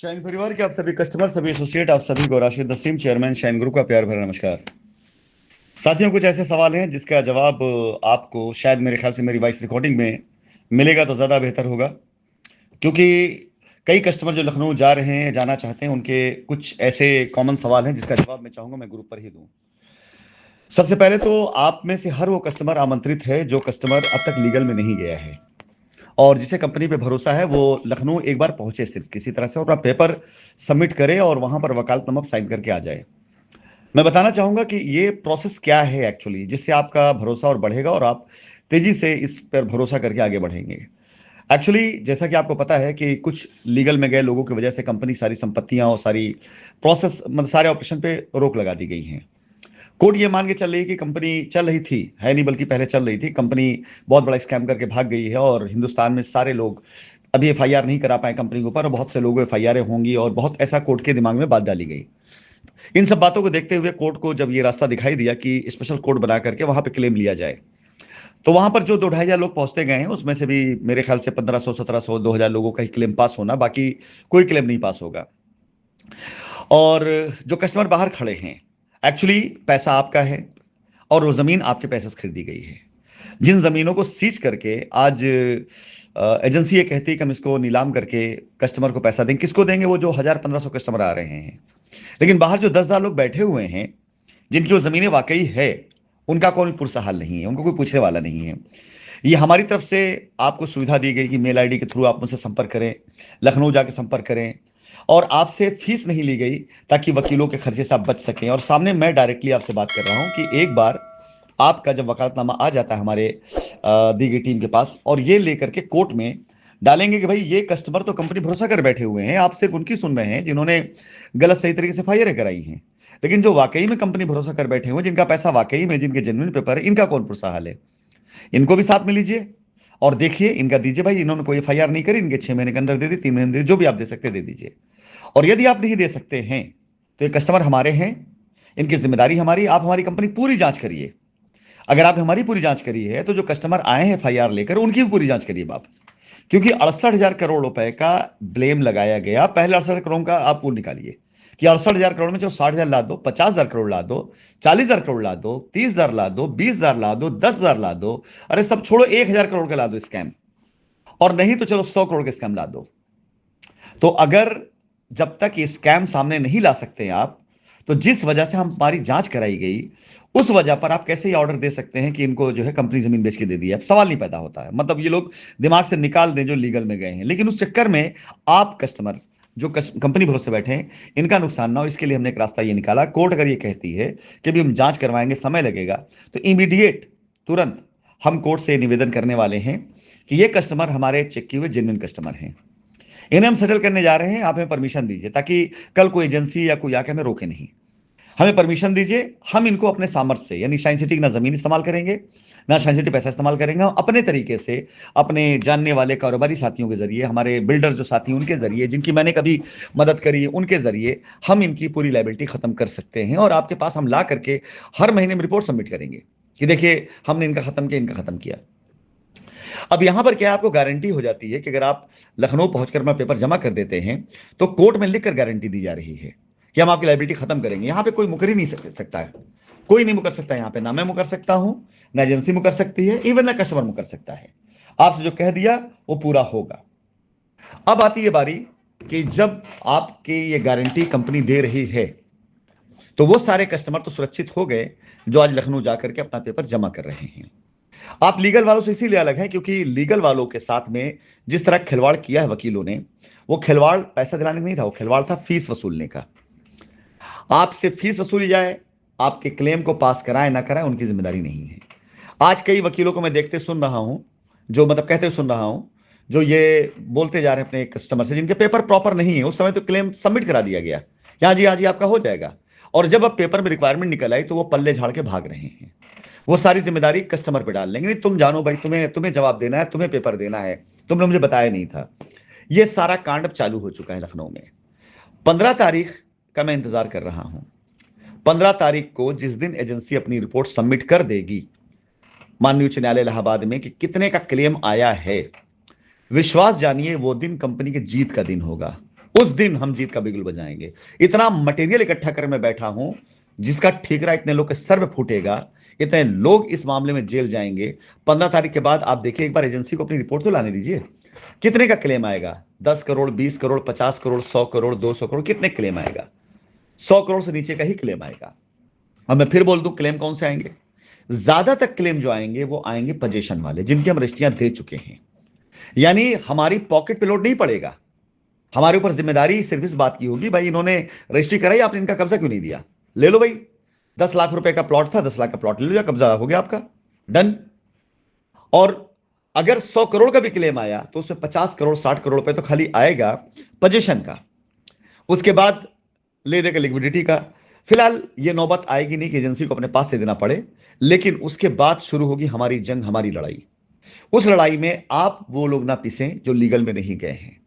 Shine परिवार के आप सभी कस्टमर, सभी एसोसिएट, आप सभी को Rashid Naseem, chairman shine group का प्यार भरा नमस्कार। साथियों, कुछ ऐसे सवाल हैं जिसका जवाब आपको शायद मेरे ख्याल से मेरी वॉइस रिकॉर्डिंग में मिलेगा तो ज़्यादा बेहतर होगा, क्योंकि कई कस्टमर जो लखनऊ जा रहे हैं, जाना चाहते हैं, उनके कुछ ऐसे कॉमन सवाल हैं जिसका जवाब मैं चाहूँगा मैं ग्रुप पर ही दूँ। सबसे पहले तो आप में से हर वो कस्टमर आमंत्रित है जो कस्टमर अब तक लीगल में नहीं गया है और जिसे कंपनी पे भरोसा है, वो लखनऊ एक बार पहुंचे सिर्फ किसी तरह से और अपना पेपर सबमिट करे और वहां पर वकालतनामा साइन करके आ जाए। मैं बताना चाहूंगा कि ये प्रोसेस क्या है एक्चुअली, जिससे आपका भरोसा और बढ़ेगा और आप तेजी से इस पर भरोसा करके आगे बढ़ेंगे। एक्चुअली जैसा कि आपको पता है कि कुछ लीगल में गए लोगों की वजह से कंपनी सारी संपत्तियां और सारी प्रोसेस, मतलब सारे ऑपरेशन पे रोक लगा दी गई हैं। कोर्ट ये मान के चल रही है कि कंपनी चल रही थी, है नहीं बल्कि पहले चल रही थी, कंपनी बहुत बड़ा स्कैम करके भाग गई है और हिंदुस्तान में सारे लोग अभी एफआईआर नहीं करा पाए कंपनी के ऊपर और बहुत से लोगों को एफआईआर होंगी और बहुत ऐसा कोर्ट के दिमाग में बात डाली गई। इन सब बातों को देखते हुए कोर्ट को जब ये रास्ता दिखाई दिया कि स्पेशल कोर्ट बना करके वहां पे क्लेम लिया जाए, तो वहां पर जो 2-2.5 हजार लोग पहुंचते गए हैं उसमें से भी मेरे ख्याल से 1500, 1700, 2000 लोगों का ही क्लेम पास होना, बाकी कोई क्लेम नहीं पास होगा। और जो कस्टमर बाहर खड़े हैं, एक्चुअली पैसा आपका है और वो जमीन आपके पैसे से खरीदी गई है। जिन जमीनों को सीज करके आज एजेंसी ये कहती है कि हम इसको नीलाम करके कस्टमर को पैसा देंगे, किसको देंगे? वो जो 1000-1500 कस्टमर आ रहे हैं। लेकिन बाहर जो 10,000 लोग बैठे हुए हैं जिनकी वो जमीनें वाकई है, उनका कोई पुरसा हाल नहीं है, उनको कोई पूछने वाला नहीं है। ये हमारी तरफ से आपको सुविधा दी गई कि मेल आईडी के थ्रू आप मुझसे संपर्क करें, लखनऊ जाके संपर्क करें, और आपसे फीस नहीं ली गई ताकि वकीलों के खर्चे से आप बच सकें। और सामने मैं डायरेक्टली आपसे बात कर रहा हूं कि एक बार आपका जब वकालतनामा आ जाता है हमारे दी गई टीम के पास और ये लेकर के कोर्ट में डालेंगे कि भाई ये कस्टमर तो कंपनी भरोसा कर बैठे हुए हैं, आप सिर्फ उनकी सुन रहे हैं जिन्होंने गलत सही तरीके से एफआईआर कराई हैं, लेकिन जो वाकई में कंपनी भरोसा कर बैठे हुए, जिनका पैसा वाकई में, जिनके जेन्युइन पेपर है, इनका कौन पुरसा हाल है? इनको भी साथ में लीजिए और देखिए, इनका दीजिए भाई, इन्होंने कोई एफआईआर नहीं करी, इनके 6 महीने के अंदर दे दी, 3 महीने दे दी, जो भी आप दे सकते दे दीजिए। और यदि आप नहीं दे सकते हैं तो ये कस्टमर हमारे हैं, इनकी जिम्मेदारी हमारी, आप हमारी कंपनी पूरी जांच करिए। अगर आप हमारी पूरी जांच करी है तो जो कस्टमर आए हैं एफआईआर लेकर, उनकी भी पूरी जांच करिए आप। क्योंकि 68,000 करोड़ रुपए का ब्लेम लगाया गया, पहले 68 करोड़ का आप पूल निकालिए कि 68,000 करोड़ में जो 60,000 ला दो, 50,000 करोड़ ला दो, 40,000 करोड़ ला दो, 30,000 ला दो, 20,000 ला दो, 10,000 ला दो, अरे सब छोड़ो, 1,000 करोड़ का ला दो स्कैम, और नहीं तो चलो 100 करोड़ का स्कैम ला दो। तो अगर जब तक ये स्कैम सामने नहीं ला सकते आप, तो जिस वजह से हमारी जांच कराई गई उस वजह पर आप कैसे ये ऑर्डर दे सकते हैं कि इनको जो है कंपनी जमीन बेच के दे दी है? सवाल नहीं पैदा होता है। मतलब ये लोग दिमाग से निकाल दें जो लीगल में गए हैं, लेकिन उस चक्कर में आप कस्टमर जो कंपनी भरोसे बैठे हैं, इनका नुकसान ना हो, इसके लिए हमने एक रास्ता ये निकाला। कोर्ट अगर ये कहती है कि अभी हम जांच करवाएंगे, समय लगेगा, तो इमीडिएट, तुरंत हम कोर्ट से निवेदन करने वाले हैं कि ये कस्टमर हमारे चेक किए हुए जेन्युइन कस्टमर हैं, इन्हें हम सेटल करने जा रहे हैं, आप हमें परमिशन दीजिए ताकि कल कोई एजेंसी या कोई आके हमें रोके नहीं। हमें परमिशन दीजिए, हम इनको अपने सामर्थ्य से, यानी साइंस सिटी की ना जमीन इस्तेमाल करेंगे, ना साइंस सिटी पैसा इस्तेमाल करेंगे, हम अपने तरीके से अपने जानने वाले कारोबारी साथियों के जरिए, हमारे बिल्डर जो साथी उनके जरिए, जिनकी मैंने कभी मदद करी है उनके जरिए, हम इनकी पूरी लायबिलिटी खत्म कर सकते हैं और आपके पास हम ला करके हर महीने में रिपोर्ट सबमिट करेंगे कि देखिए हमने इनका खत्म किया, इनका खत्म किया। अब यहां पर क्या आपको गारंटी हो जाती है कि अगर आप लखनऊ पहुंचकर अपना पेपर जमा कर देते हैं तो कोर्ट में लिखकर गारंटी दी जा रही है कि हम आपकी लाइबिलिटी खत्म करेंगे। यहां पे कोई मुकर ही नहीं सकता है, कोई नहीं मुकर सकता है यहां पे, ना मैं मुकर सकता हूं, ना एजेंसी मुकर सकती है, इवन ना कस्टमर मुकर सकता है। आपसे जो कह दिया वो पूरा होगा। अब आती है बारी कि जब आपकी ये गारंटी कंपनी दे रही है तो वो सारे कस्टमर तो सुरक्षित हो गए जो आज लखनऊ जाकर के अपना पेपर जमा कर रहे हैं। आप लीगल वालों से इसीलिए अलग हैं क्योंकि लीगल वालों के साथ में जिस तरह खिलवाड़ किया है वकीलों ने, वो खिलवाड़ पैसा दिलाने का नहीं था, वो खिलवाड़ था फीस वसूलने का। आपसे फीस वसूली जाए, आपके क्लेम को पास कराए ना कराए, उनकी जिम्मेदारी नहीं है। आज कई वकीलों को मैं देखते सुन रहा हूं, जो मतलब कहते सुन रहा हूं, जो ये बोलते जा रहे हैं अपने कस्टमर से जिनके पेपर प्रॉपर नहीं है, उस समय तो क्लेम सबमिट करा दिया गया, हाँ जी हाँ जी आपका हो जाएगा, और जब अब पेपर में रिक्वायरमेंट निकल आई तो वो पल्ले झाड़ के भाग रहे हैं। वो सारी जिम्मेदारी कस्टमर पे डाल लेंगे, नहीं तुम जानो भाई, तुम्हें तुम्हें जवाब देना है, तुम्हें पेपर देना है, तुमने मुझे बताया नहीं था। ये सारा कांड अब चालू हो चुका है लखनऊ में। 15 तारीख का मैं इंतजार कर रहा हूं। 15 तारीख को जिस दिन एजेंसी अपनी रिपोर्ट सबमिट कर देगी माननीय उच्च न्यायालय इलाहाबाद में कि कितने का क्लेम आया है, विश्वास जानिए वो दिन कंपनी के जीत का दिन होगा। उस दिन हम जीत का बिगुल बजाएंगे। इतना मटेरियल इकट्ठा कर मैं बैठा हूं जिसका ठेकरा इतने लोग के सर पे फूटेगा, इतने लोग इस मामले में जेल जाएंगे। 15 तारीख के बाद आप देखिए, एक बार एजेंसी को अपनी रिपोर्ट तो लाने दीजिए। कितने का क्लेम आएगा? 10 करोड़, 20 करोड़, 50 करोड़, 100 करोड़, 200 करोड़, कितने क्लेम आएगा? 100 करोड़ से नीचे का ही क्लेम आएगा। अब मैं फिर बोल दूं, क्लेम कौन से आएंगे? ज्यादातर क्लेम जो आएंगे वो आएंगे पोजीशन वाले, जिनकी हम रजिस्ट्रियां दे चुके हैं। यानी हमारी पॉकेट पे लोड नहीं पड़ेगा, हमारे ऊपर जिम्मेदारी सिर्फ इस बात की होगी, भाई इन्होंने रजिस्ट्री कराई, आपने इनका कब्जा क्यों नहीं दिया? ले लो भाई, 10 लाख रुपए का प्लॉट था, 10 लाख का प्लॉट ले लो, या कब्जा हो गया आपका, डन। और अगर 100 करोड़ का भी क्लेम आया तो उसमें 50 करोड़, 60 करोड़ रुपए तो खाली आएगा पोजीशन का। उसके बाद ले देगा लिक्विडिटी का। फिलहाल ये नौबत आएगी नहीं कि एजेंसी को अपने पास से देना पड़े, लेकिन उसके बाद शुरू होगी हमारी जंग, हमारी लड़ाई। उस लड़ाई में आप वो लोग ना पिसें जो लीगल में नहीं गए हैं।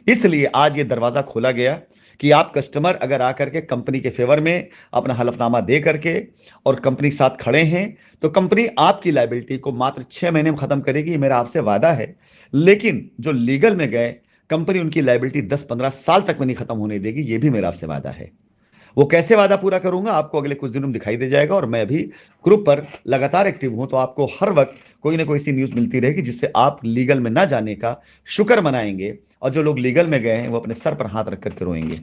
इसलिए आज ये दरवाजा खोला गया कि आप कस्टमर अगर आकर के कंपनी के फेवर में अपना हलफनामा दे करके और कंपनी के साथ खड़े हैं, तो कंपनी आपकी लायबिलिटी को मात्र 6 महीने में खत्म करेगी, ये मेरा आपसे वादा है। लेकिन जो लीगल में गए, कंपनी उनकी लायबिलिटी 10-15 साल तक में नहीं खत्म होने देगी, ये भी मेरा आपसे वादा है। वो कैसे वादा पूरा करूंगा आपको अगले कुछ दिनों में दिखाई दे जाएगा। और मैं अभी ग्रुप पर लगातार एक्टिव हूं, तो आपको हर वक्त कोई ना कोई सी न्यूज मिलती रहेगी जिससे आप लीगल में ना जाने का शुक्र मनाएंगे, और जो लोग लीगल में गए हैं वो अपने सर पर हाथ रख करके रोएंगे।